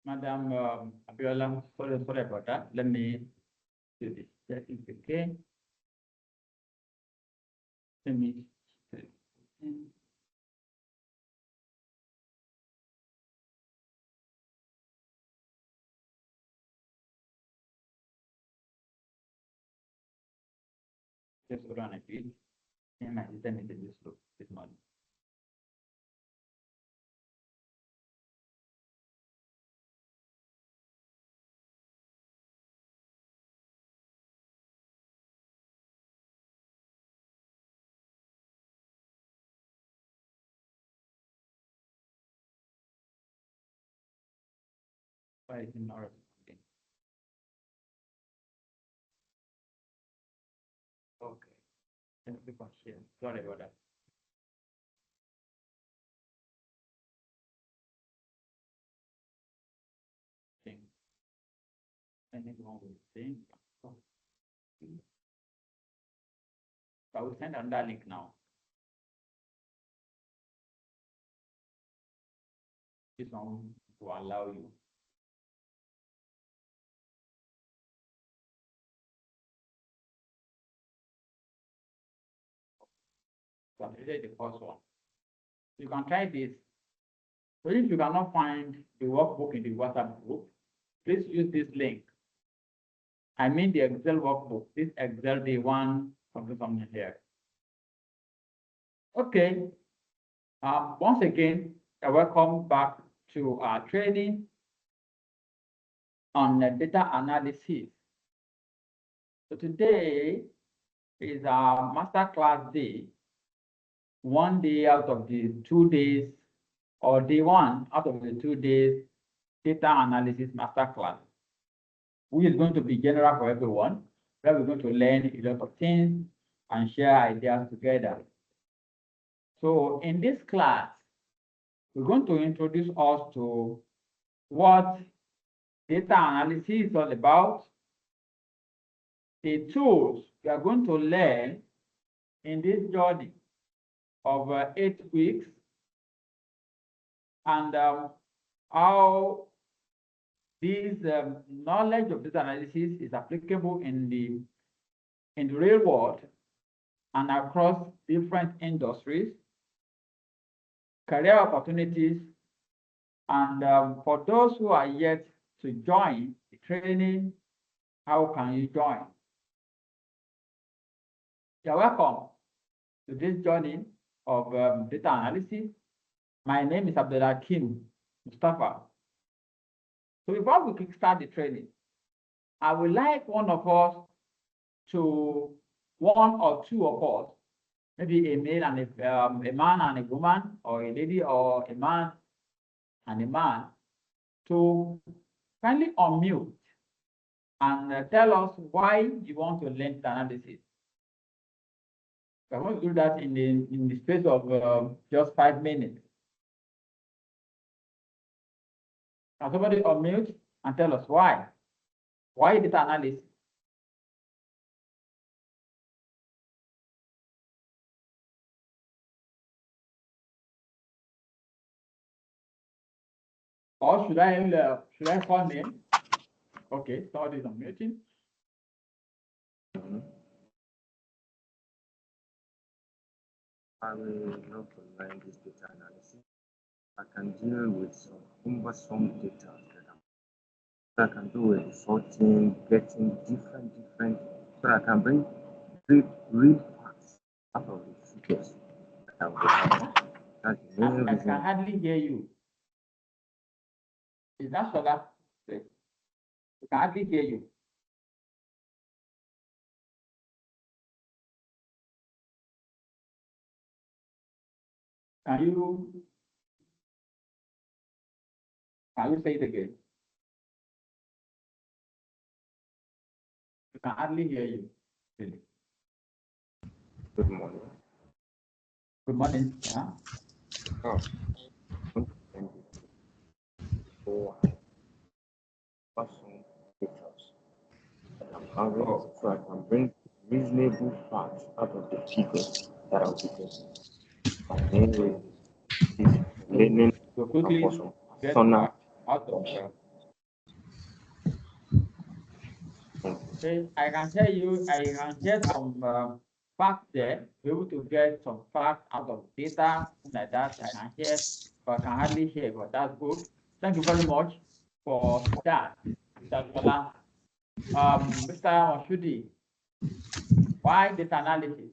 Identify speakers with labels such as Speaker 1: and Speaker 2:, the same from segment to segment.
Speaker 1: Madam Abiola, sorry about that. Let me do this. That is okay. Let me. Just run a bit. And my system is this slow this morning. Why is it not responding? Okay. Let me click on share. Sorry about that. Thing. Anything wrong with the thing? I will send another link now. This one will allow you. Completed the first one. You can try this. So if you cannot find the workbook in the WhatsApp group, please use this link. I mean the Excel workbook, this Excel day one, something here. Okay. Once again, welcome back to our training on data analysis. So today is our masterclass day, 1 day out of the 2 days, or day 1 out of the 2 days data analysis masterclass, which is going to be general for everyone, where we're going to learn a lot of things and share ideas together. So in this class, we're going to introduce us to what data analysis is all about, the tools we are going to learn in this journey of 8 weeks, and how this knowledge of data analysis is applicable in the real world and across different industries, career opportunities, and for those who are yet to join the training, how can you join? You're welcome to this journey of data analysis. My name is Abdulhakeem Mustafa. So before we kickstart the training, I would like one or two of us, maybe a male and a man and a woman, or a lady or a man and a man, to kindly unmute and tell us why you want to learn data analysis. I want to do that in the space of just 5 minutes. Can somebody unmute and tell us why? Why data analysis? Or should I call name? Okay, somebody is unmuting.
Speaker 2: I will love to learn this data analysis. I can deal with some cumbersome data that I can do with sorting, getting different, so I can bring real facts out of the figures that I will have. That's the main
Speaker 1: I
Speaker 2: reason.
Speaker 1: can hardly hear you. Is that so that I can hardly hear you? Can you say it again? I can hardly hear you. Really.
Speaker 2: Good morning.
Speaker 1: Good morning. Yeah.
Speaker 2: Oh, some details that I'm having, so I can bring reasonable facts out of the figures that I'll be getting. My main reason is learning
Speaker 1: So quickly
Speaker 2: for some
Speaker 1: get
Speaker 2: personal
Speaker 1: out of Okay, I can tell you, I can get some facts there, be able to get some facts out of data, like that. I can hear, but I can hardly hear, but that's good. Thank you very much for that, Mr. Shola. Mr. Mashudi, why data analysis?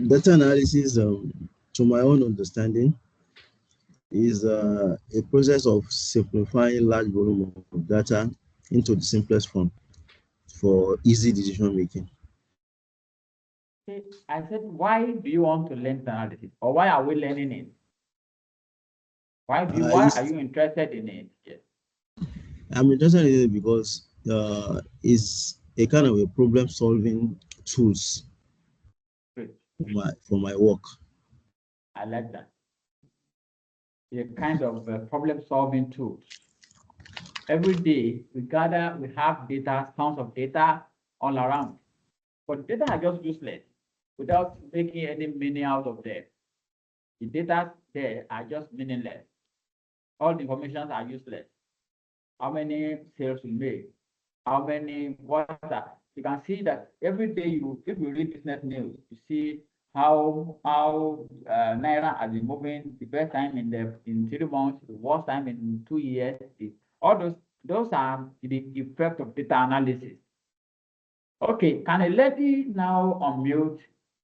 Speaker 3: Data analysis, to my own understanding, is a process of simplifying large volume of data into the simplest form for easy decision making.
Speaker 1: Okay, I said, why do you want to learn data analysis, or why are we learning it? Why are you interested in it? Yes.
Speaker 3: I'm interested in it because it's a kind of a problem solving tools
Speaker 1: Great.
Speaker 3: for my work.
Speaker 1: I like that. A kind of problem solving tools. Every day we gather, we have data, tons of data all around. But data are just useless without making any meaning out of them. The data there are just meaningless. All the information are useless. How many sales we made? How many water? You can see that every day if you read business news, you see how Naira has been moving, the best time in 3 months, the worst time in 2 years. All those are the effect of data analysis. Okay, can a lady now unmute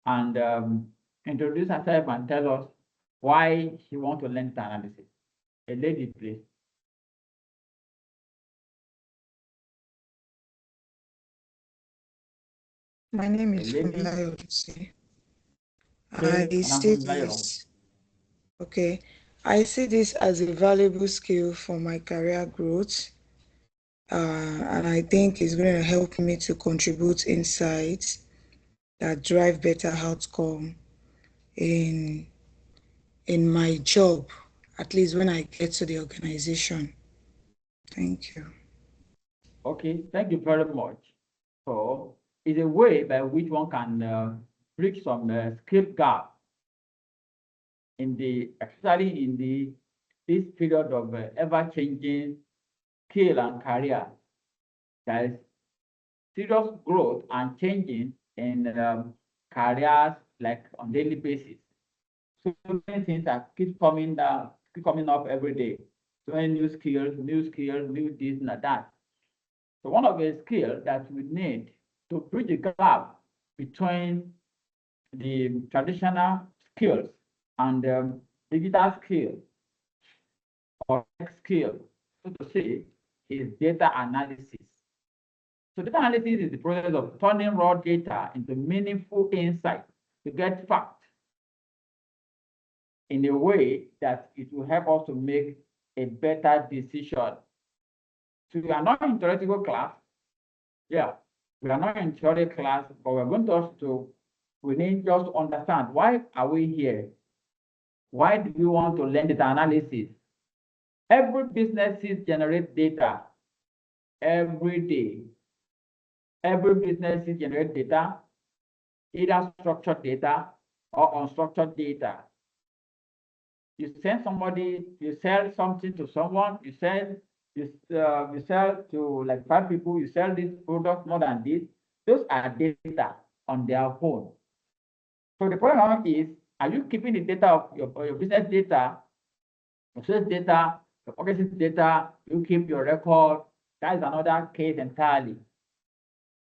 Speaker 1: and introduce herself and tell us why she wants to learn data analysis? A lady, please.
Speaker 4: My name
Speaker 1: A
Speaker 4: is
Speaker 1: lady.
Speaker 4: Funmilayo.
Speaker 1: Okay,
Speaker 4: I see this. Okay, I see this as a valuable skill for my career growth, and I think it's going to help me to contribute insights that drive better outcome in my job, at least when I get to the organization. Thank you.
Speaker 1: Okay, thank you very much. So it's a way by which one can bridge some skill gap especially in this period of ever-changing skill and career. There is serious growth and changing in careers like on daily basis. So many things that keep coming up every day. So many new skills, new this and that. So one of the skills that we need to bridge the gap between the traditional skills and digital skills or skill, so to say, is data analysis. So data analysis is the process of turning raw data into meaningful insight to get facts in a way that it will help us to make a better decision. So we are not in theoretical class. Yeah, we are not in theory class, but we're going we need just to understand why are we here? Why do we want to learn data analysis? Every business generates data every day. Every business generates data, either structured data or unstructured data. You send somebody, you sell something to someone, you sell to like 5 people, you sell this product more than this. Those are data on their own. So the problem is, are you keeping the data of your business data, your sales data, your purchasing data? You keep your record. That is another case entirely.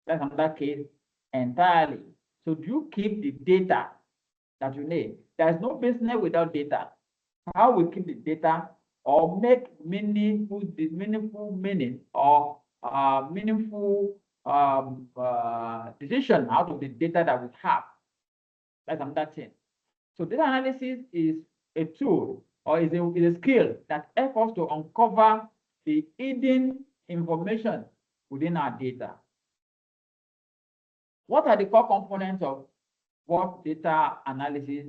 Speaker 1: That's another case entirely. So do you keep the data that you need? There is no business without data. How we keep the data or make meaningful meaning or meaningful decision out of the data that we have. That's another thing. So data analysis is a tool or is a skill that helps us to uncover the hidden information within our data. What are the core components of what data analysis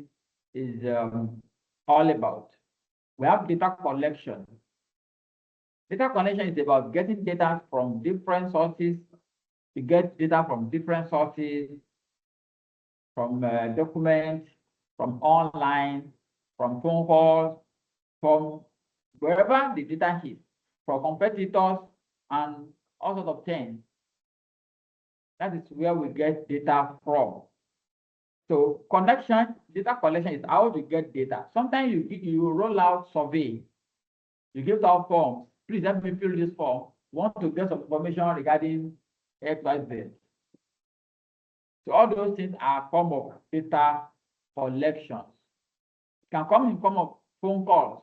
Speaker 1: is all about? We have data collection. Data collection is about getting data from different sources. You get data from different sources, from documents, from online, from phone calls, from wherever the data is, from competitors and all sorts of things. That is where we get data from. So data collection is how to get data. Sometimes you roll out survey, you give out forms. Please help me fill this form. Want to get some information regarding XYZ. So all those things are form of data collections. It can come in form of phone calls,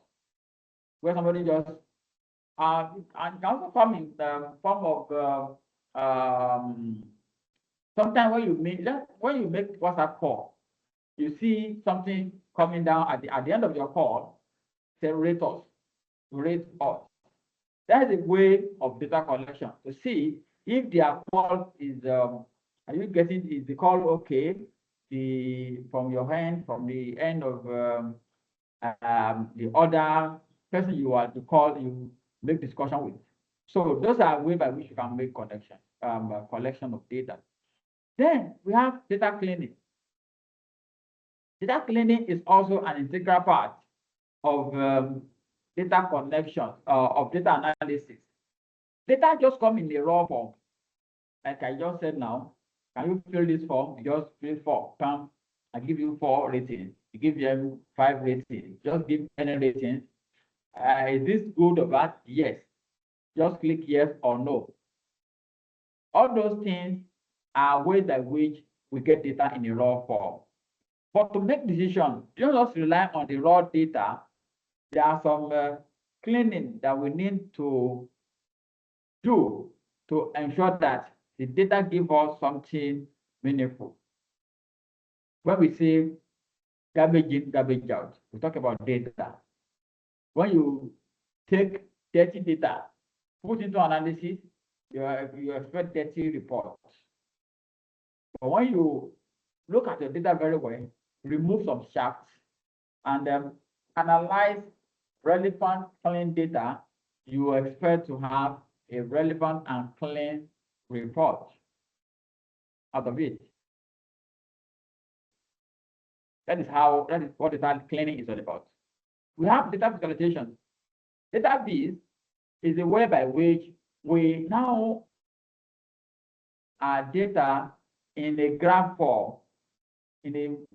Speaker 1: where somebody just and it can also come in the form of sometimes when you make WhatsApp call, you see something coming down at the end of your call, say rate us. That is a way of data collection to see if their call is are you getting is the call okay? From your hand, from the end of the other person you are to call, you make discussion with. So those are ways by which you can make connection, collection of data. Then we have data cleaning. Data cleaning is also an integral part of data connection, of data analysis. Data just come in a raw form. Like I just said now, can you fill this form? You just fill 4, come, I give you 4 ratings. You give them 5 ratings. Just give any ratings. Is this good or bad? Yes. Just click yes or no. All those things are ways by which we get data in a raw form. But to make decisions, don't just rely on the raw data. There are some cleaning that we need to do to ensure that the data give us something meaningful. When we say garbage in, garbage out, we talk about data. When you take dirty data, put into analysis, you expect dirty reports. But when you look at your data very well, remove some shafts, and analyze relevant clean data, you expect to have a relevant and clean report out of it. That is what data cleaning is all about. We have data visualization. Data viz is a way by which we now our data in a graph form, in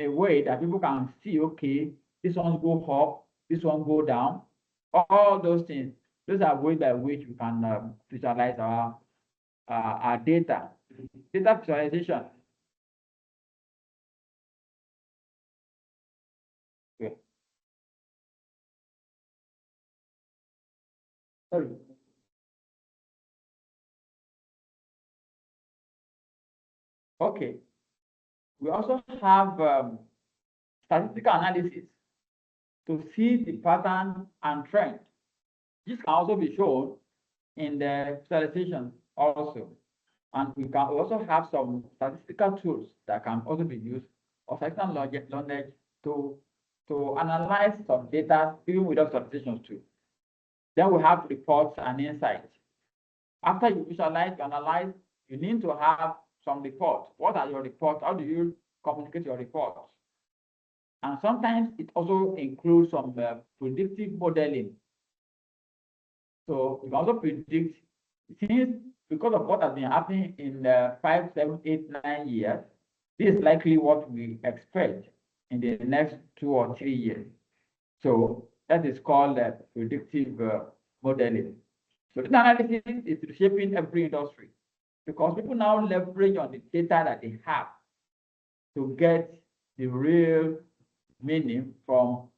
Speaker 1: a way that people can see, okay, this one go up, this one go down, all those things. Those are ways by which we can visualize our data. Data visualization. Okay. Sorry. Okay. We also have statistical analysis to see the pattern and trend. This can also be shown in the visualization also. And we can also have some statistical tools that can also be used or statistical knowledge to analyze some data even without statisticians too. Then we have reports and insights. After you visualize, you analyze, you need to have some reports. What are your reports? How do you communicate your reports? And sometimes it also includes some predictive modeling. So you can also predict, since because of what has been happening in 5, 7, 8, 9 years, this is likely what we expect in the next 2 or 3 years. So that is called predictive modeling. So data analysis is reshaping every industry because people now leverage on the data that they have to get the real meaning from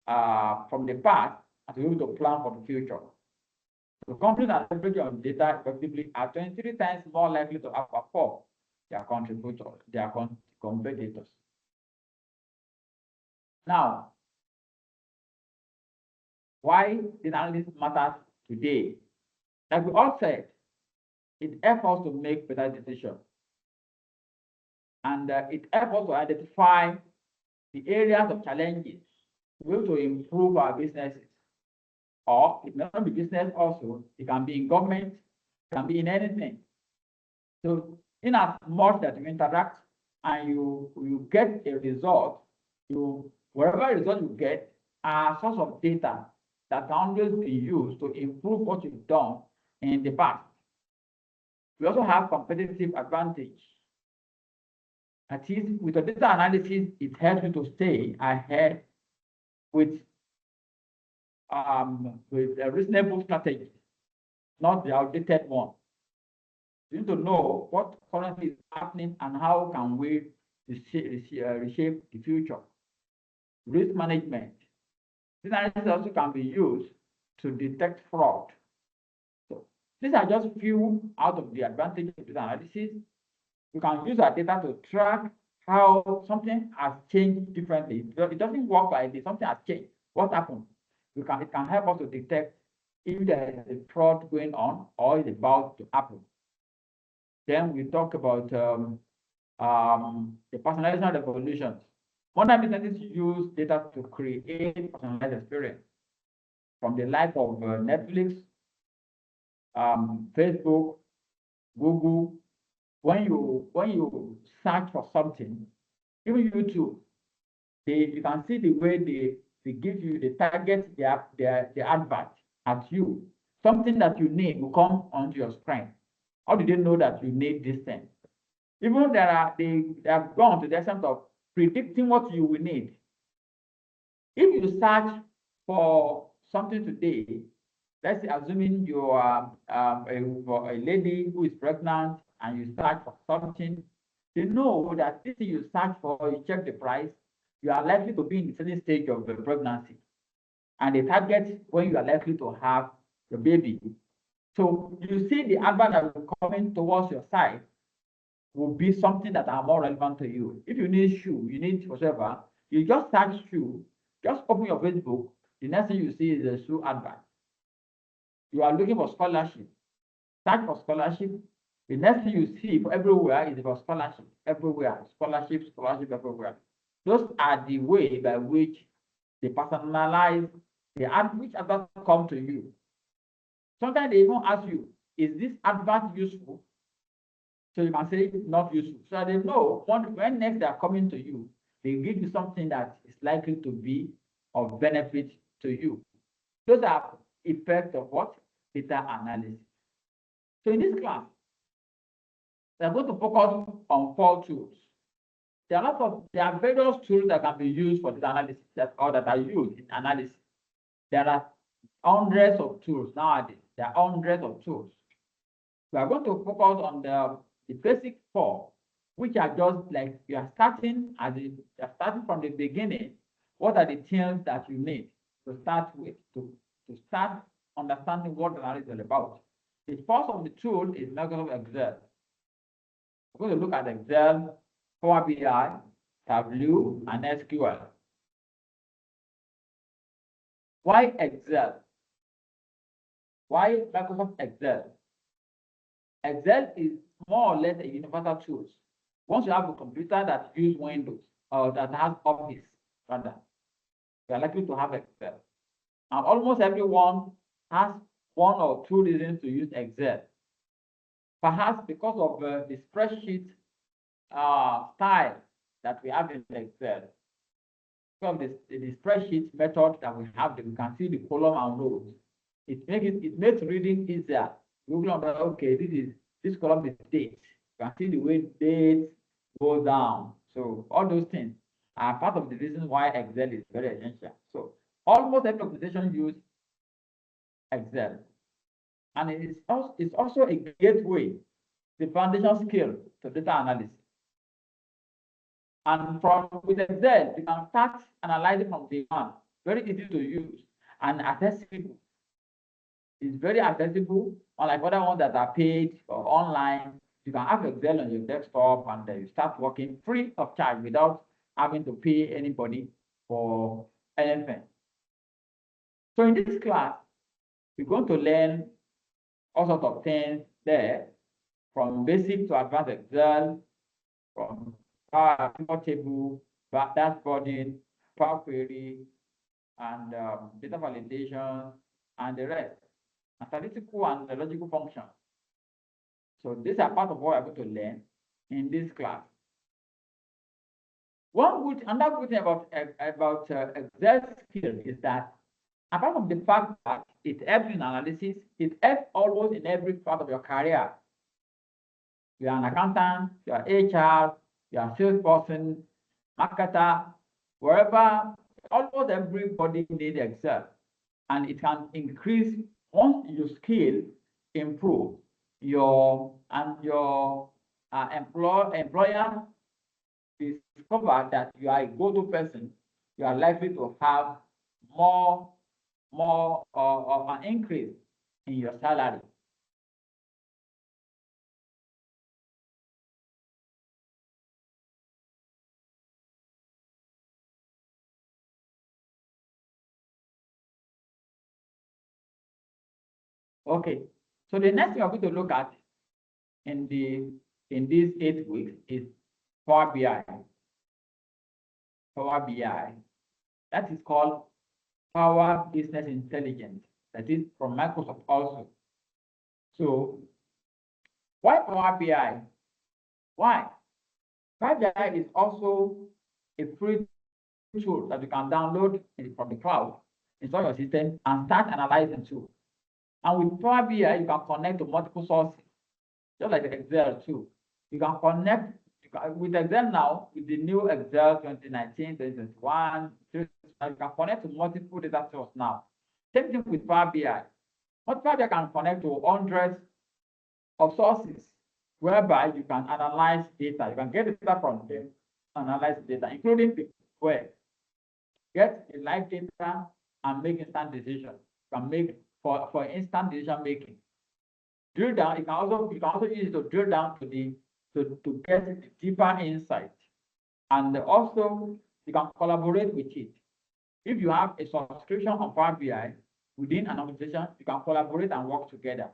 Speaker 1: the past and to be able to plan for the future. So companies that leverage on data effectively are 23 times more likely to outperform their competitors. Now, why data analysis matters today? Like we all said, it helps us to make better decisions. And it helps us to identify the areas of challenges to be able to improve our businesses. Or it may not be business also, it can be in government, it can be in anything. So in as much that you interact and you get a result, whatever result you get are a source of data that can always be used to improve what you've done in the past. We also have competitive advantage. That is, with the data analysis, it helps you to stay ahead with a reasonable strategy, not the outdated one. You need to know what currently is happening and how can we reshape the future. Risk management. This analysis also can be used to detect fraud. So these are just a few out of the advantages of this analysis. You can use our data to track how something has changed differently. It doesn't work like this. Something has changed. What happened? It can help us to detect if there is a fraud going on or is about to happen. Then we talk about the personalization revolutions. Modern businesses use data to create personalized experience, from the life of Netflix, Facebook, Google. When you search for something, even YouTube, you can see the way they give you, they target their advert at you. Something that you need will come onto your screen. How do they know that you need this thing? Even they have gone to the extent of predicting what you will need. If you search for something today, let's say assuming you are a lady who is pregnant and you search for something, they know that this thing you search for, you check the price, you are likely to be in a certain stage of the pregnancy. And they target when you are likely to have your baby. So you see the advert that will come towards your site will be something that are more relevant to you. If you need shoe, you need whatever, you just search shoe, just open your Facebook, the next thing you see is a shoe advert. You are looking for scholarship, search for scholarship. The next thing you see for everywhere is about scholarship, everywhere, scholarship everywhere. Those are the way by which they personalize which advert come to you. Sometimes they even ask you, is this advert useful? So you can say it's not useful. So they know when next they are coming to you, they give you something that is likely to be of benefit to you. Those are effects of what? Data analysis. So in this class, we are going to focus on 4 tools. There are various tools that can be used for data analysis that are used in analysis. There are hundreds of tools nowadays. There are hundreds of tools. We are going to focus on the basic 4, which are just like you are starting from the beginning. What are the things that you need to start with to start understanding what analysis is all about? The first of the tool is Microsoft Excel. We're going to look at Excel, Power BI, Tableau, and SQL. Why Excel? Why Microsoft Excel? Excel is more or less a universal tool. Once you have a computer that uses Windows or that has Office, rather, you are likely to have Excel. And almost everyone has 1 or 2 reasons to use Excel. Perhaps because of the spreadsheet style that we have in Excel. Because of the spreadsheet method that we have, that we can see the column and rows. It makes reading easier. Google, okay, this column is date. You can see the way dates go down. So all those things are part of the reason why Excel is very essential. So almost every organization uses Excel. And it's also a gateway, the foundation skill to data analysis. And with Excel, you can start analyzing from day one. Very easy to use and accessible. It's very accessible, unlike other ones that are paid or online. You can have Excel on your desktop and you start working free of charge without having to pay anybody for anything. So in this class, we're going to learn all sorts of things there, from basic to advanced Excel, from Power table, dashboarding, Power Query, and data validation, and the rest, analytical and logical functions. So these are part of what I'm going to learn in this class. Another good thing about Excel skill is that apart from the fact that it helps in analysis, it helps almost in every part of your career. You are an accountant, you are HR, you are a salesperson, marketer, wherever, almost everybody needs Excel. And it can increase, once your skill improve, your employer discover that you are a go-to person, you are likely to have more of an increase in your salary. Okay, so the next thing we're going to look at in these 8 weeks is Power BI. Power BI. That is called Power Business Intelligence. That is from Microsoft also. So why Power BI? Why? Power BI is also a free tool that you can download from the cloud, install your system, and start analyzing too. And with Power BI, you can connect to multiple sources, just like Excel too. You can connect with Excel now, with the new Excel 2019, 2021, you can connect to multiple data sources now. Same thing with Power BI. But Power BI can connect to hundreds of sources, whereby you can analyze data. You can get data from them, analyze data, including the web. Get a live data and make instant decisions. You can make for instant decision making. Drill down. You can also use it to drill down to get deeper insight, and also you can collaborate with it. If you have a subscription on Power BI within an organization, you can collaborate and work together.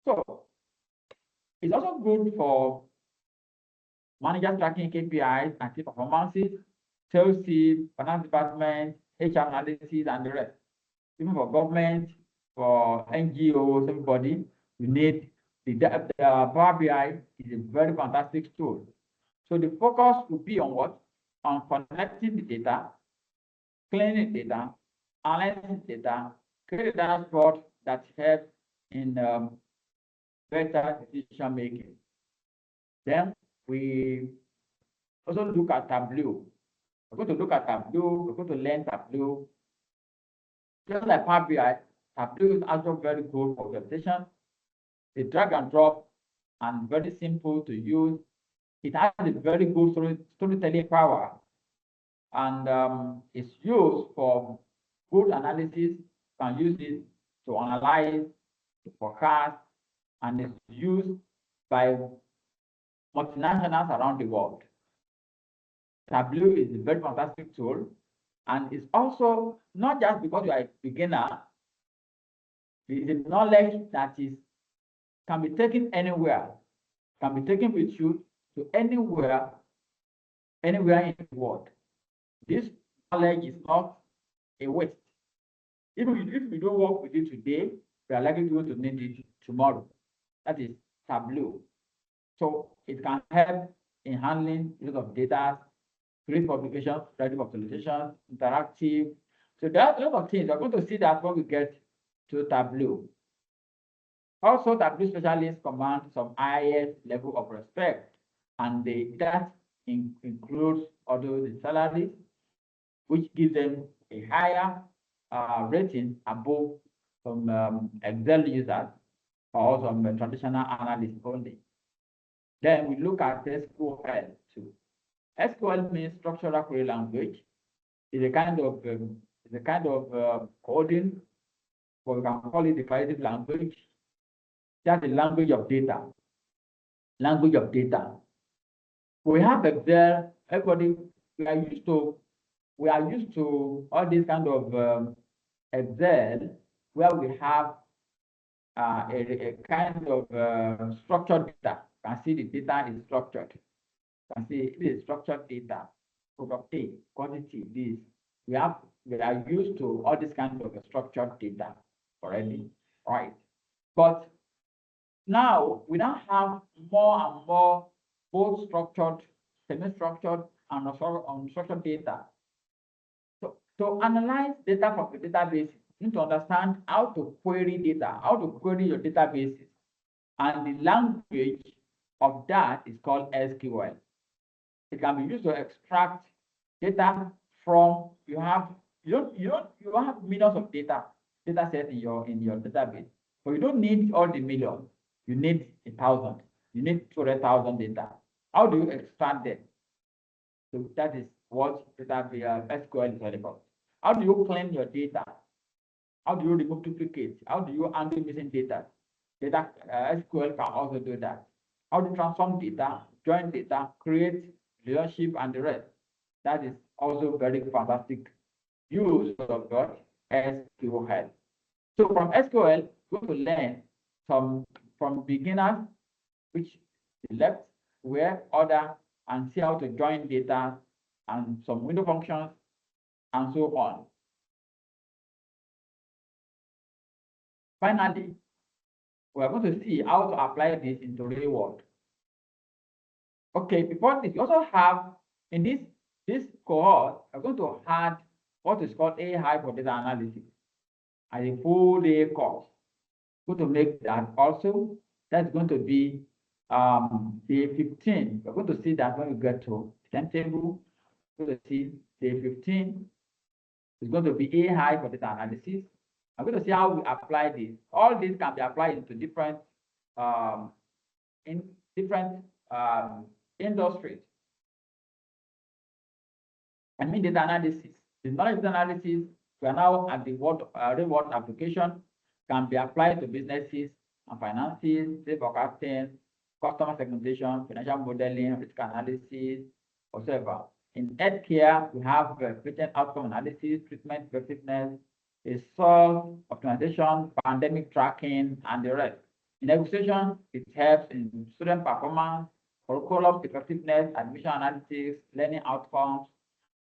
Speaker 1: So it's also good for managers tracking KPIs and key performances, sales team, finance department, HR analysis, and the rest. Even for government, for NGOs, everybody, you need the Power BI is a very fantastic tool. So the focus will be on what? On connecting the data, cleaning data, analyzing data, creating a dashboard that helps in better decision making. Then we also look at Tableau. We're going to look at Tableau. We're going to learn Tableau. Just like Power BI, Tableau is also very good for presentation. It's drag and drop and very simple to use. It has a very good storytelling power, and it's used for good analysis. You can use it to analyze, to forecast, and it's used by multinationals around the world. Tableau is a very fantastic tool, and it's also not just because you are a beginner. It's a knowledge that can be taken anywhere, can be taken with you to anywhere in the world. This knowledge is not a waste. If you don't work with it today, you are likely to need it tomorrow. That is Tableau. So it can help in handling a lot of data, create publications, writing visualizations, interactive. So there are a lot of things. We're going to see that when we get to Tableau. Also, Tableau specialists command some highest level of respect, and that includes although the salaries, which gives them a higher rating above some Excel users or some traditional analysts only. Then we look at SQL too. SQL means structural query language. It's a kind of coding, or we can call it declarative language. That's the language of data. Language of data. We have Excel. Everybody, we are used to all this kind of Excel, where we have a kind of structured data. You can see the data is structured. You can see it is structured data. Product A, quantity, this. We are used to all this kind of structured data already, right? But now we now have more and more both structured, semi-structured, and unstructured data. To analyze data from the database, you need to understand how to query data, how to query your databases. And the language of that is called SQL. It can be used to extract data from you have millions of data sets in your database, but you don't need all the millions. You need 1,000. You need 200,000 data. How do you extract them? So that is what SQL is all about. How do you clean your data? How do you remove duplicates? How do you handle missing data? SQL can also do that. How to transform data, join data, create relationship, and the rest. That is also very fantastic use of SQL. So from SQL, we're going to learn some from beginners, which left, where, order, and see how to join data and some window functions and so on. Finally, we are going to see how to apply this into real world. Okay, before this, we also have in this cohort, we're going to add what is called AI for data analysis as a full day course. We're going to make that also. That's going to be day 15. We're going to see that when we get to timetable. We're going to see day 15 is going to be AI for data analysis. I'm going to see how we apply this. All this can be applied into different industries. I mean, data analysis. The knowledge data analysis, we are now at the real world application, can be applied to businesses and finances, sales forecasting, customer segmentation, financial modeling, risk analysis, whatever. In healthcare, we have patient outcome analysis, treatment effectiveness, resource optimization, pandemic tracking, and the rest. In negotiation, it helps in student performance, curriculum effectiveness, admission analytics, learning outcomes,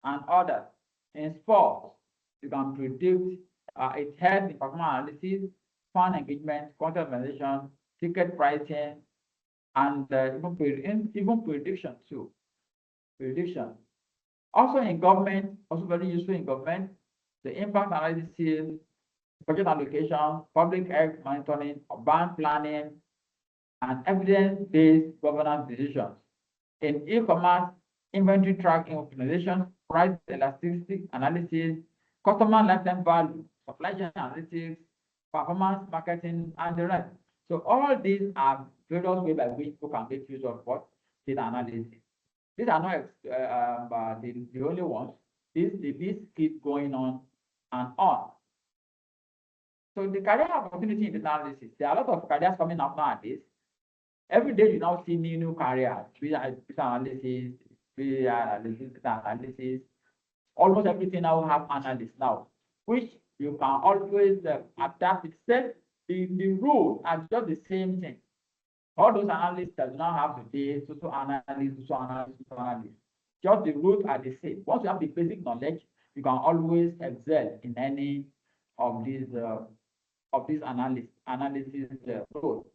Speaker 1: and others. In sports, you can predict, it helps in performance analysis, fan engagement, content organization, ticket pricing, and even prediction too. Prediction. Also in government, also very useful in government, the impact analysis, budget allocation, public health monitoring, urban planning, and evidence-based governance decisions. In e-commerce, inventory tracking optimization, price elasticity analysis, customer lifetime value, supply chain analytics, performance marketing, and the rest. So all these are various ways by which people can make use of what data analysis. These are not the only ones. These keep going on and on. So the career opportunity in data analysis, there are a lot of careers coming up nowadays. Every day you now see new careers, data analysis, data analysis. Almost everything now have analysts now, which you can always adapt itself. The rules are just the same thing. All those analysts that now have today, social analysts. Just the rules are the same. Once you have the basic knowledge, you can always excel in any of these analysis roles.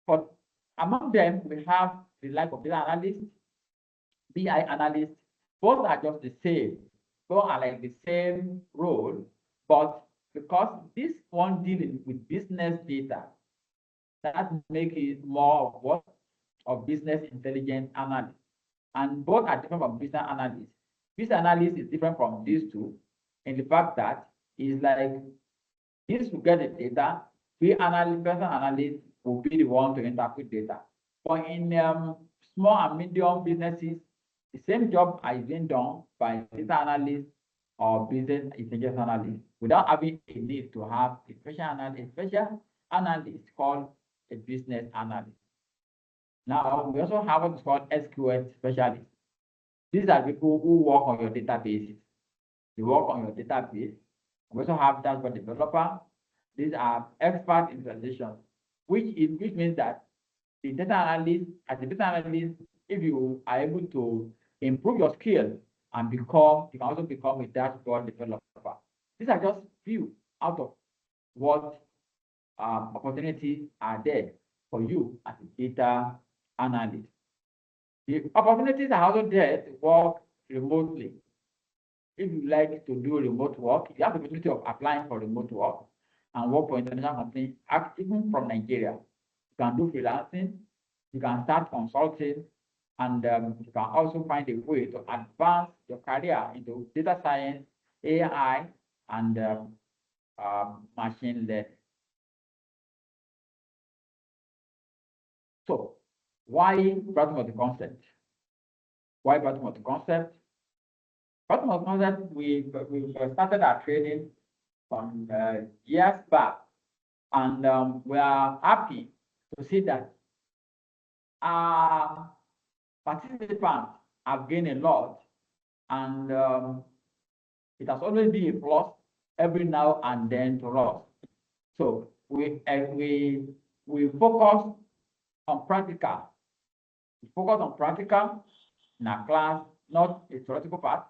Speaker 1: But among them, we have the like of data analyst, BI analyst. Both are just the same. Both are like the same role, but because this one dealing with business data, that makes it more of what? Of business intelligence analyst. And both are different from business analyst. Business analyst is different from these two in the fact that it's like this will get the data, business analyst will be the one to interpret data. But in small and medium businesses, the same job is being done by data analyst or business intelligence analyst without having a need to have a special analyst called a business analyst. Now, we also have what's called SQL specialists. These are people who work on your databases. They work on your database. We also have dashboard developer. These are experts in visualization, which means that the data analyst, as a data analyst, if you are able to improve your skill and you can also become a dashboard developer. These are just few out of what opportunities are there for you as a data analyst. The opportunities are also there to work remotely. if you like to do remote work, you have the opportunity of applying for remote work and work for international company, even from Nigeria. You can do freelancing, you can start consulting, and you can also find a way to advance your career into data science, AI, and machine learning. So, why BRATTLE multi-concept? Why BRATTLE multi-concept? BRATTLE multi-concept, we started our training some years back, and we are happy to see that our participants have gained a lot, and it has always been a plus every now and then to us. So we focus on practical. We focus on practical in our class, not a theoretical part.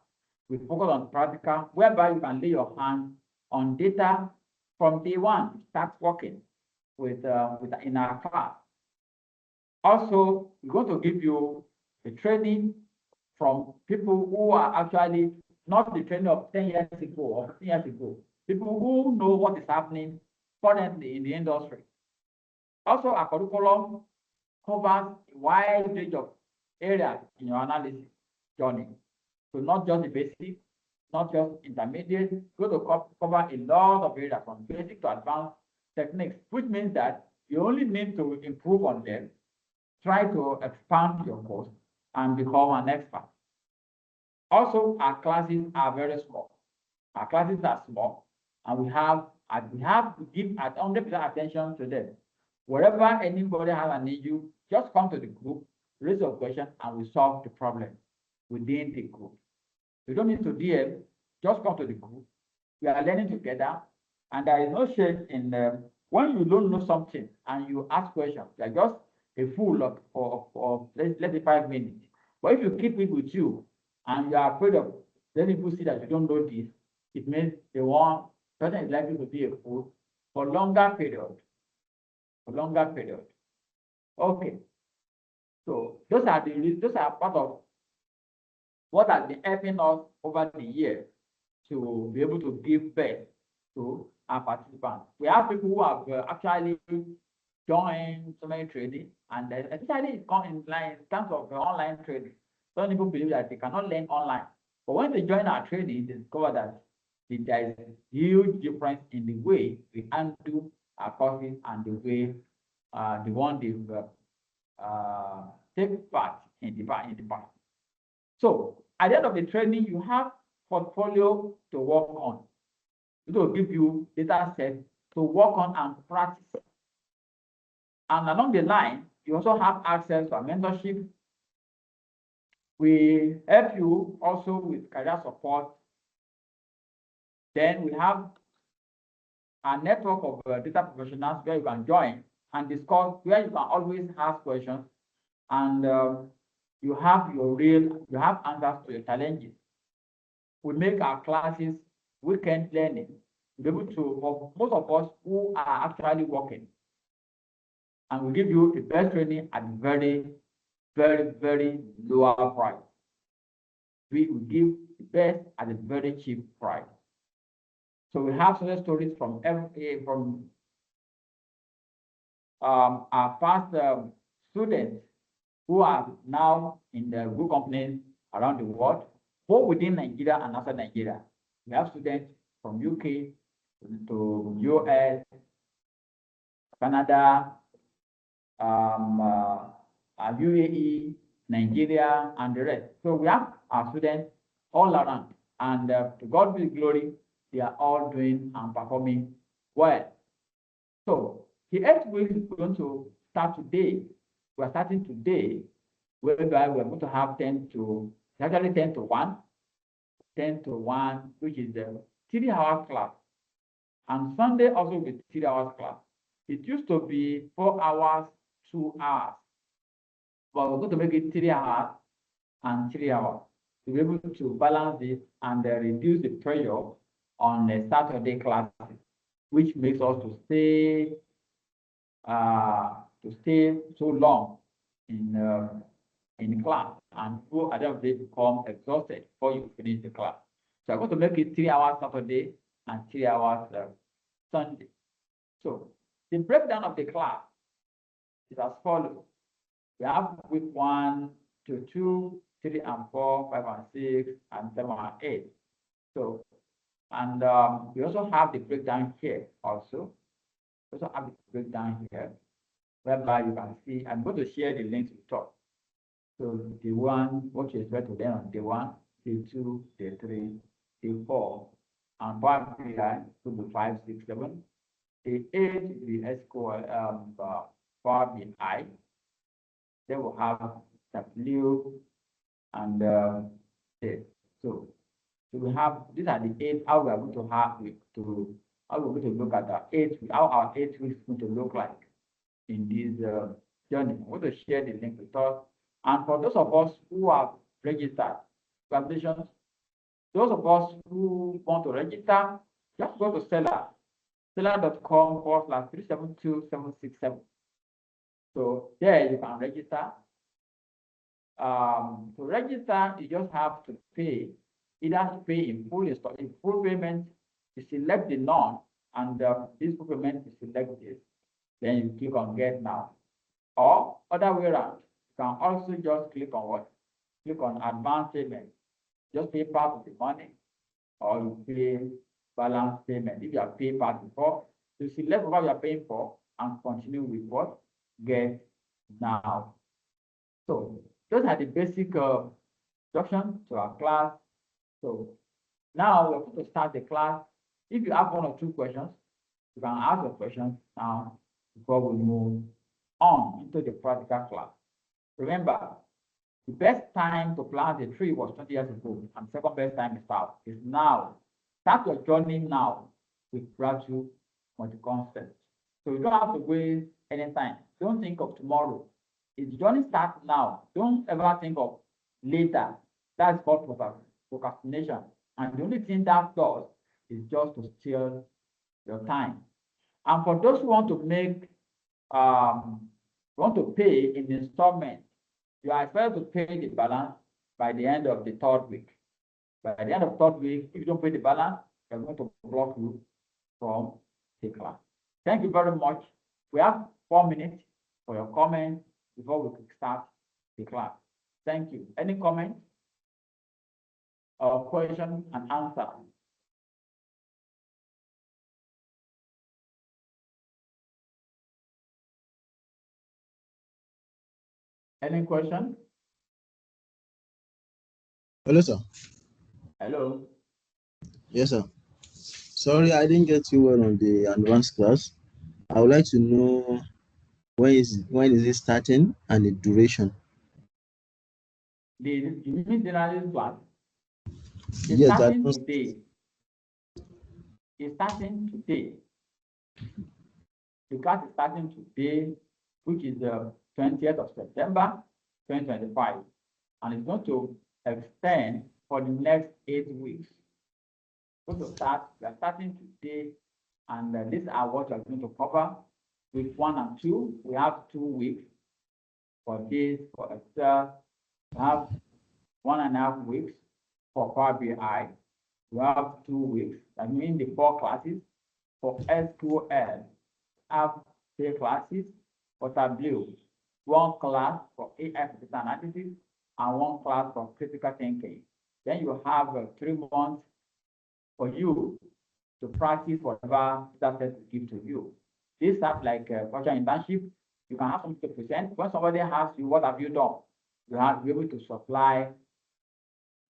Speaker 1: We focus on practical, whereby you can lay your hand on data from day one, start working with in our class. Also, we're going to give you a training from people who are actually not the training of 10 years ago or 15 years ago, people who know what is happening currently in the industry. Also, our curriculum covers a wide range of areas in your analysis journey. So not just the basic, not just intermediate, going to cover a lot of areas from basic to advanced techniques, which means that you only need to improve on them, try to expand your course, and become an expert. Also, our classes are very small. Our classes are small, and we have to give 100% attention to them. Wherever anybody has an issue, just come to the group, raise your question, and we solve the problem within the group. You don't need to DM, just come to the group. We are learning together, and there is no shame in when you don't know something and you ask questions. You are just a fool of let's say 5 minutes. But if you keep it with you and you are afraid of letting people see that you don't know this, it means the one person is likely to be a fool for longer period. For longer period. Okay. So those are part of what has been helping us over the years to be able to give birth to our participants. We have people who have actually joined so many trading, and especially in terms of online trading. Some people believe that they cannot learn online, but when they join our training, they discover that there is a huge difference in the way we handle our courses and the way the one they take part in the past. So at the end of the training, you have portfolio to work on. It will give you data sets to work on and practice. And along the line, you also have access to our mentorship. We help you also with career support. Then we have a network of data professionals where you can join and discuss, where you can always ask questions, and you have answers to your challenges. We make our classes weekend learning to be able to, for most of us who are actually working, and we give you the best training at very, very, very lower price. We will give the best at a very cheap price. So we have success stories from our past students who are now in the good companies around the world, both within Nigeria and outside Nigeria. We have students from UK to US, Canada, UAE, Nigeria, and the rest. So we have our students all around, and to God be the glory, they are all doing and performing well. So the 8th week is going to start today. We are starting today, whereby we are going to have 10 to 1, which is the 3-hour class. And Sunday also will be 3 hours class. It used to be 4 hours, 2 hours. But we're going to make it 3 hours and 3 hours to be able to balance it and reduce the pressure on the Saturday classes, which makes us to stay so long in class, and people at the end of the day become exhausted before you finish the class. So I'm going to make it 3 hours Saturday and 3 hours Sunday. So the breakdown of the class is as follows. We have week 1 to 2, 3 and 4, 5 and 6, and 7 and 8. So, and we also have the breakdown here also. We also have the breakdown here, whereby you can see, I'm going to share the links with top. So day 1, what you expect to learn on day 1, day 2, day 3, day 4, and Power BI to be 5, 6, 7. Day 8 the SQL Power BI. Then we'll have W and so we have, these are the 8, how we are going to have how we're going to look at the 8, how our 8 weeks is going to look like in this journey. I'm going to share the link with us. And for those of us who have registered, congratulations. Those of us who want to register, just go to seller.com/372767. So there you can register. To register, you just have to pay, either pay in full payment, you select the none, and this full payment, you select this, then you click on get now. Or other way around, you can also just click on what? Click on advance payment. Just pay part of the money, or you pay balance payment. If you have paid part before, you select what you are paying for and continue with what? Get now. So those are the basic instructions to our class. So now we're going to start the class. If you have 1 or 2 questions, you can ask your questions now before we move on into the practical class. Remember, the best time to plant a tree was 20 years ago, and the second best time is now. Start your journey now with BRATTLE multi-concepts. So you don't have to waste any time. Don't think of tomorrow. If the journey starts now, don't ever think of later. That's called procrastination. And the only thing that does is just to steal your time. And for those who want to make, want to pay in installment, you are expected to pay the balance by the end of the 3rd week. By the end of the 3rd week, if you don't pay the balance, they're going to block you from the class. Thank you very much. We have 4 minutes for your comments before we start the class. Thank you. Any comments or question and answer? Any question?
Speaker 3: Hello, sir.
Speaker 1: Hello.
Speaker 3: Yes, sir. Sorry, I didn't get you well on the advanced class. I would like to know when is it starting and the duration.
Speaker 1: You mean the analyst class? It's
Speaker 3: Yes,
Speaker 1: starting today. It's starting today. The class is starting today, which is the 20th of September, 2025. And it's going to extend for the next 8 weeks. We are starting today, and these are what we are going to cover. Week 1 and 2, we have 2 weeks for this, for Excel. We have 1.5 weeks for Power BI. We have 2 weeks. That means the 4 classes. For SQL, have 3 classes. For Tableau, 1 class for AI analysis and 1 class for critical thinking. Then you have 3 months for you to practice whatever that set will give to you. This stuff like virtual internship, you can have something to present. When somebody asks you, what have you done? You have to be able to supply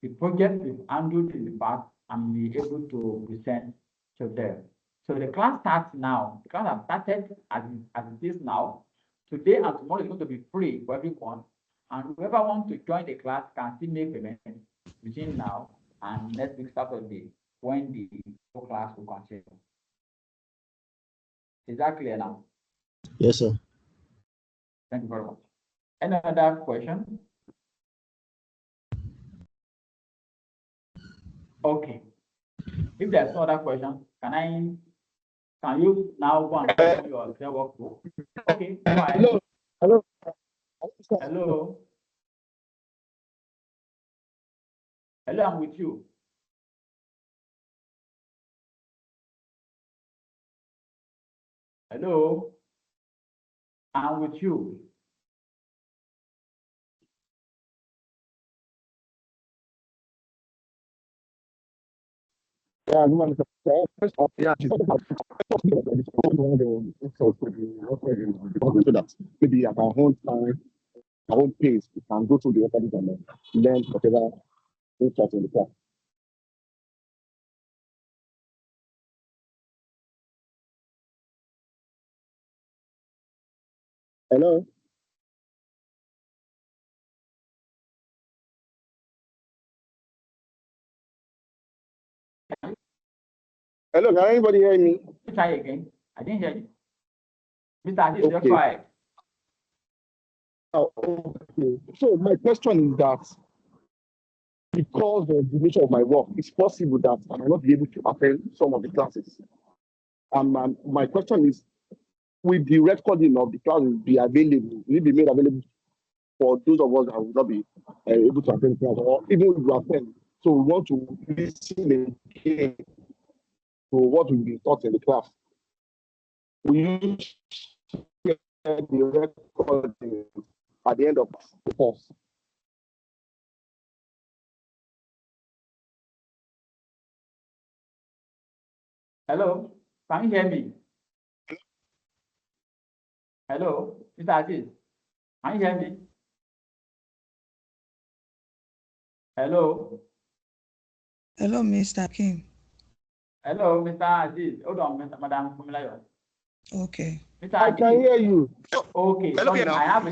Speaker 1: the project you've handled in the past and be able to present to them. So the class starts now. The class has started as it is now. Today and tomorrow is going to be free for everyone. And whoever wants to join the class can still make payment between now and next week Saturday, when the class will continue. Is that clear now?
Speaker 3: Yes, sir.
Speaker 1: Thank you very much. Any other question? Okay. If there's no other question, can you now go and open your workbook? Okay, go ahead.
Speaker 5: Hello.
Speaker 1: Hello. Hello, I'm with you. Hello? I'm with you.
Speaker 5: Yeah, so that maybe at our own time, our own pace, we can go through the recording and learn whatever we taught in the class. Hello? Hello, can anybody hear me?
Speaker 1: Try again. I didn't hear you. Mr. Aziz, you're
Speaker 5: Okay.
Speaker 1: quiet.
Speaker 5: Oh, okay. So my question is that because of the nature of my work, it's possible that I might not be able to attend some of the classes. My question is, will the recording of the classes be available? Will it be made available for those of us that will not be able to attend class, or even if we attend, so we want to listen again to what will be taught in the class? Will you share the recording at the end of the course?
Speaker 1: Hello? Can you hear me? Hello? Mr. Aziz, can you hear me? Hello?
Speaker 4: Hello, Mr. Kim.
Speaker 1: Hello, Mr. Aziz. Hold on, Madam Fumilayo.
Speaker 4: Okay.
Speaker 1: Mr.
Speaker 5: I can hear you.
Speaker 1: Okay,
Speaker 5: Hello,
Speaker 1: sorry,
Speaker 5: now.
Speaker 1: I have my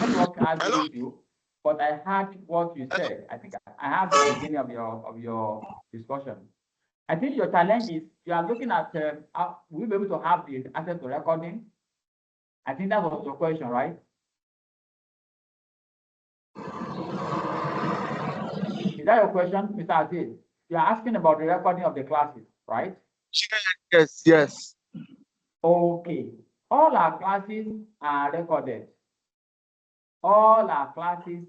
Speaker 1: network has issue, but I heard what you said. I think I heard the beginning of your discussion. I think your challenge is you are looking at will you be able to have the access to recording? I think that was your question, right? Is that your question, Mr. Aziz? You are asking about the recording of the classes, right?
Speaker 5: Yes, yes.
Speaker 1: Okay. All our classes are recorded. All our classes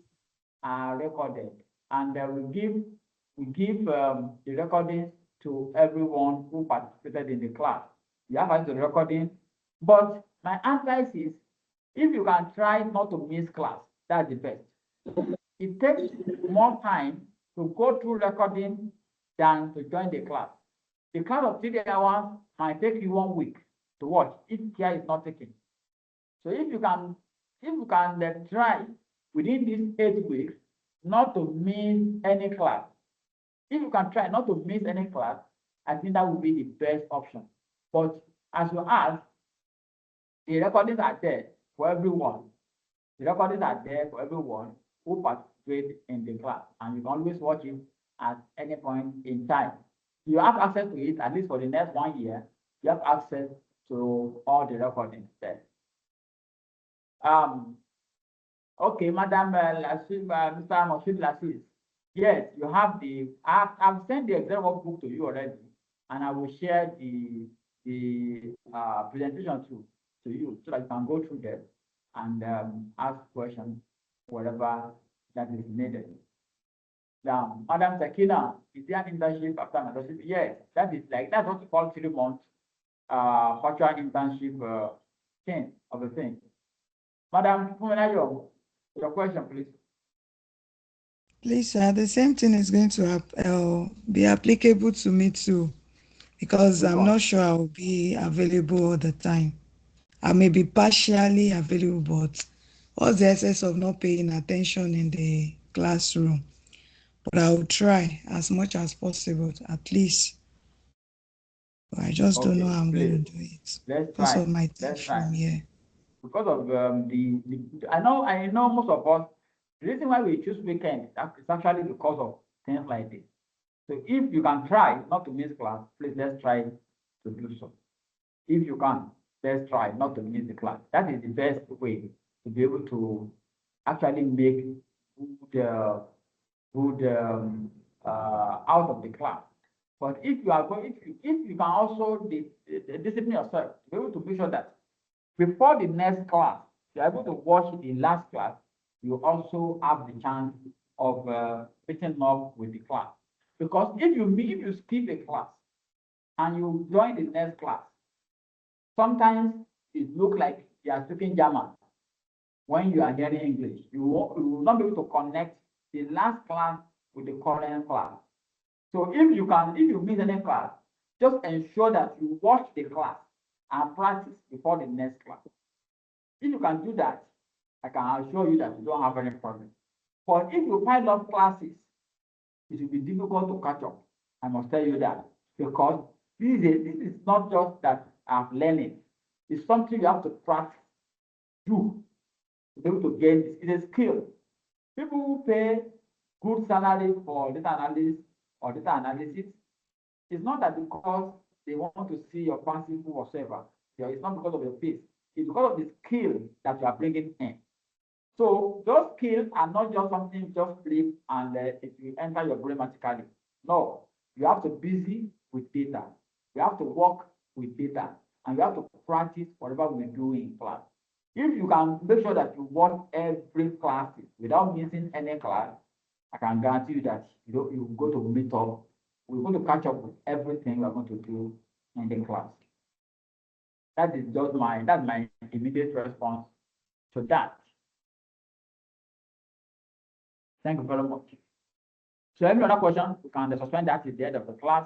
Speaker 1: are recorded, and we give the recordings to everyone who participated in the class. You have access to the recording, but my advice is if you can try not to miss class, that's the best. It takes more time to go through recording than to join the class. The class of 3 hours might take you 1 week to watch if care is not taken. So if you can try within these 8 weeks not to miss any class, if you can try not to miss any class, I think that would be the best option. But as you ask, the recordings are there for everyone. The recordings are there for everyone who participate in the class, and you can always watch it at any point in time. You have access to it at least for the next 1 year. You have access to all the recordings there. Okay, Madam Mr. Moshid Lassis. Yes, you have I've sent the exam workbook to you already, and I will share the presentation to you so that you can go through them and ask questions wherever that is needed. Now, Madam Sakina, is there an internship after mentorship? Yes, that's what we call 3 months virtual internship thing of the thing. Madam Fuminayo, your question, please.
Speaker 4: Please, sir, the same thing is going to be applicable to me too, because I'm not sure I'll be available all the time. I may be partially available, but what's the essence of not paying attention in the classroom? But I will try as much as possible, at least. But I just don't know how I'm going to do it. Because of my time from here.
Speaker 1: Because of I know most of us, the reason why we choose weekend is actually because of things like this. So if you can try not to miss class, please let's try to do so. If you can, let's try not to miss the class. That is the best way to be able to actually make good out of the class. But if you are going, if you can also discipline yourself to be able to make sure that before the next class, you're able to watch the last class, you also have the chance of meeting up with the class. Because if you skip a class and you join the next class, Sometimes it looks like you are speaking German when you are hearing English. You will not be able to connect the last class with the current class. So if you miss any class, just ensure that you watch the class and practice before the next class. If you can do that, I can assure you that you don't have any problem. But if you pile up classes, it will be difficult to catch up. I must tell you that, because this is not just that I'm learning. It's something you have to practice, do, to be able to gain this. It's a skill. People who pay good salary for data analysis or data analysis, it's not that because they want to see your fancy or whatever. It's not because of your face. It's because of the skill that you are bringing in. So those skills are not just something you just flip and it will enter your brain magically. No, you have to be busy with data. You have to work with data, and you have to practice whatever we do in class. If you can make sure that you watch every class without missing any class, I can guarantee you that you go to meet up. We're going to catch up with everything we're going to do in the class. That is just that's my immediate response to that. Thank you very much. So any other question, we can suspend that at the end of the class.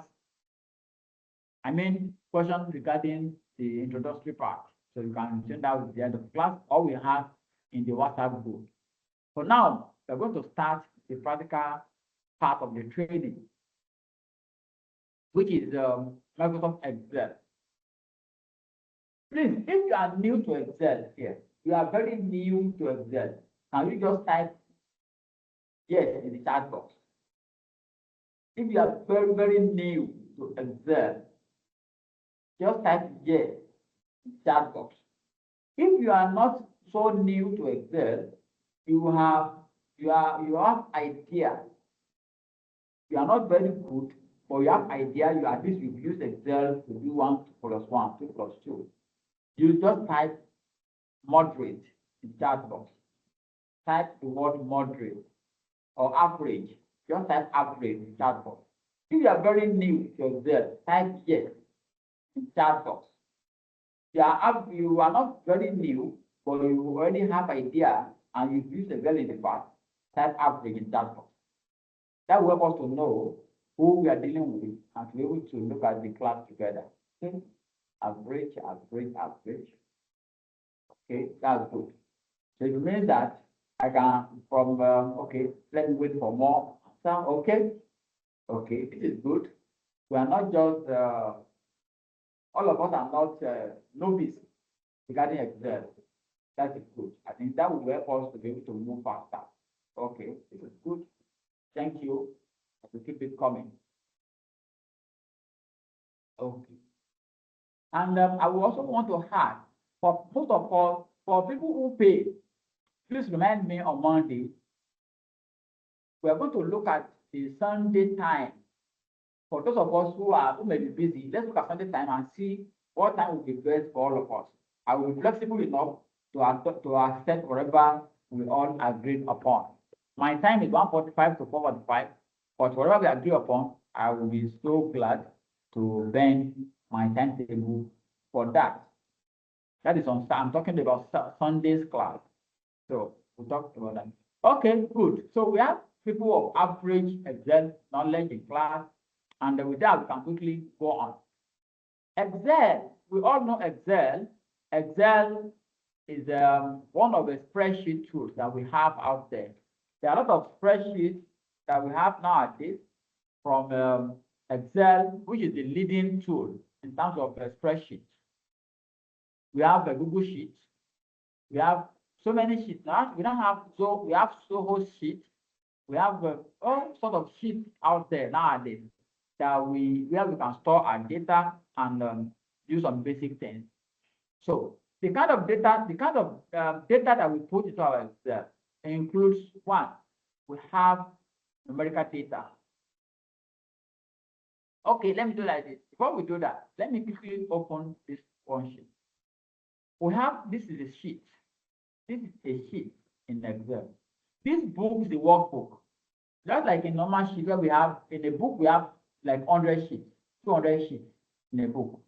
Speaker 1: I mean, question regarding the introductory part. So you can send that at the end of the class, or we have in the WhatsApp group. For now, we're going to start the practical part of the training, which is Microsoft Excel. Please, if you are new to Excel here, you are very new to Excel, can you just type yes in the chat box? If you are very, very new to Excel, just type yes in the chat box. If you are not so new to Excel, you have idea. You are not very good, but you have idea. You at least you've used Excel to do 1 plus 1, 2 plus 2. You just type moderate in the chat box. Type the word moderate or average. Just type average in the chat box. If you are very new to Excel, type yes in the chat box. You are not very new, but you already have idea and you've used Excel in the past. Type average in the chat box. That will help us to know who we are dealing with and to be able to look at the class together. Okay? Average, average, average. Okay, that's good. So it means that I can okay, let me wait for more. Okay, okay, this is good. We are not just all of us are not novice regarding Excel. That is good. I think that will help us to be able to move faster. Okay, this is good. Thank you. To keep it coming. Okay. And I will also want to add, for most of all, for people who pay, please remind me on Monday. We are going to look at the Sunday time. For those of us who may be busy, let's look at Sunday time and see what time will be best for all of us. I will be flexible enough to accept whatever we all agreed upon. My time is 1:45 to 4:45, but whatever we agree upon, I will be so glad to bend my timetable for that. That is on. I'm talking about Sunday's class. So we'll talk about that. Okay, good. So we have people of average Excel knowledge in class, and with that we can quickly go on. Excel, we all know Excel. Excel is one of the spreadsheet tools that we have out there. There are a lot of spreadsheets that we have nowadays from Excel, which is the leading tool in terms of spreadsheets. We have a Google Sheet. We have so many sheets. Now we don't have we have Soho Sheet. We have all sort of sheets out there nowadays that where we can store our data and do some basic things. So the kind of data that we put into our Excel includes one, we have numerical data. Okay, let me do like this. Before we do that, let me quickly open this one sheet. We have, this is a sheet. This is a sheet in Excel. This book is the workbook. Just like a normal sheet where we have, in a book, we have like 100 sheets, 200 sheets in a book.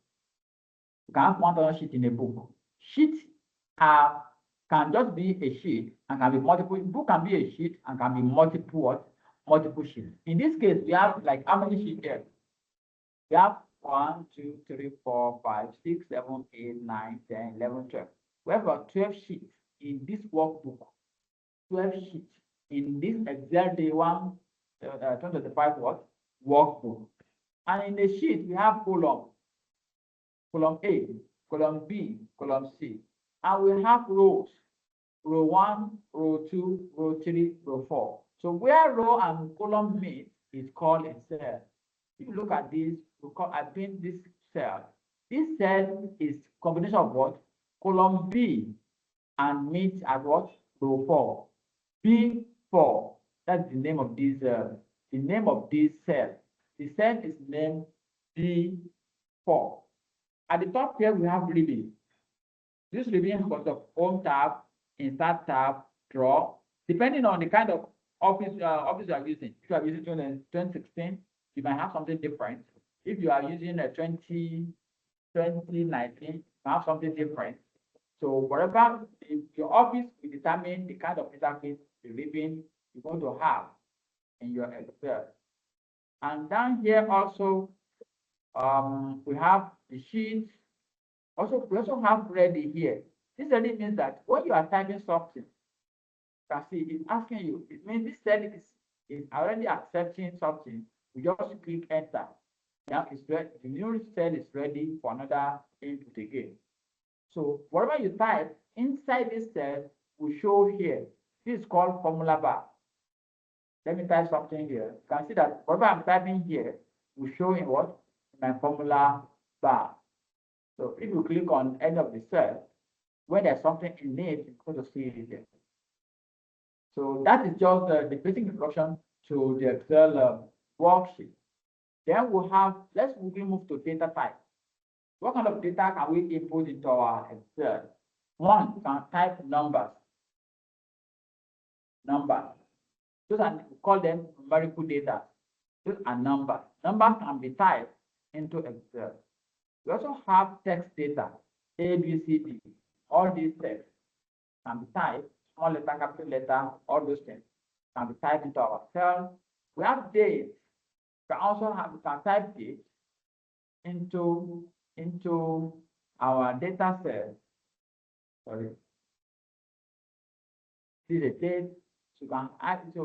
Speaker 1: You can have 1,000 sheets in a book. Sheets can just be a sheet and can be multiple. Book can be a sheet and can be multiple sheets. In this case, we have like how many sheets here? We have 1, 2, 3, 4, 5, 6, 7, 8, 9, 10, 11, 12. We have about 12 sheets in this workbook. 12 sheets in this Excel day 2025 workbook. And in the sheet, we have column A, column B, column C. And we have rows, row 1, row 2, row 3, row 4. So where row and column meet is called a cell. If you look at this, I paint this cell. This cell is combination of what? Column B and meet at what? Row 4. B4. That's the name of this cell. The cell is named B4. At the top here, we have ribbon. This ribbon consists of home tab, insert tab, draw. Depending on the kind of office you are using. If you are using 2016, you might have something different. If you are using a 2019, you have something different. So whatever your office will determine the kind of interface, the ribbon you're going to have in your Excel. And down here also, we have the sheets. Also, we also have ready here. This ready means that when you are typing something, you can see it's asking you. It means this cell is already accepting something. You just click enter. Now it's ready. The new cell is ready for another input again. So whatever you type inside this cell will show here. This is called formula bar. Let me type something here. You can see that whatever I'm typing here will show in what? My formula bar. So if you click on any of the cells, when there's something in it, you're going to see it there. So that is just the basic introduction to the Excel worksheet. Then we'll have, let's quickly move to data type. What kind of data can we input into our Excel? One, you can type numbers. Those are, we call them numerical data. Those are numbers. Numbers can be typed into Excel. We also have text data, A, B, C, D. All these text can be typed, small letter, capital letter, all those things can be typed into our cell. We have dates. We can type dates into our data set. Sorry. See the date. So you can add, so